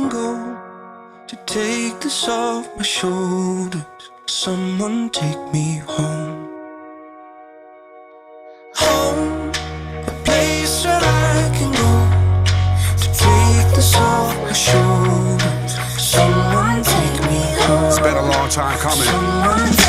can go to take this off my shoulders? Someone take me home. Home, a place where I can go to take this off my shoulders. Someone take me home. It's been a long time coming. Someone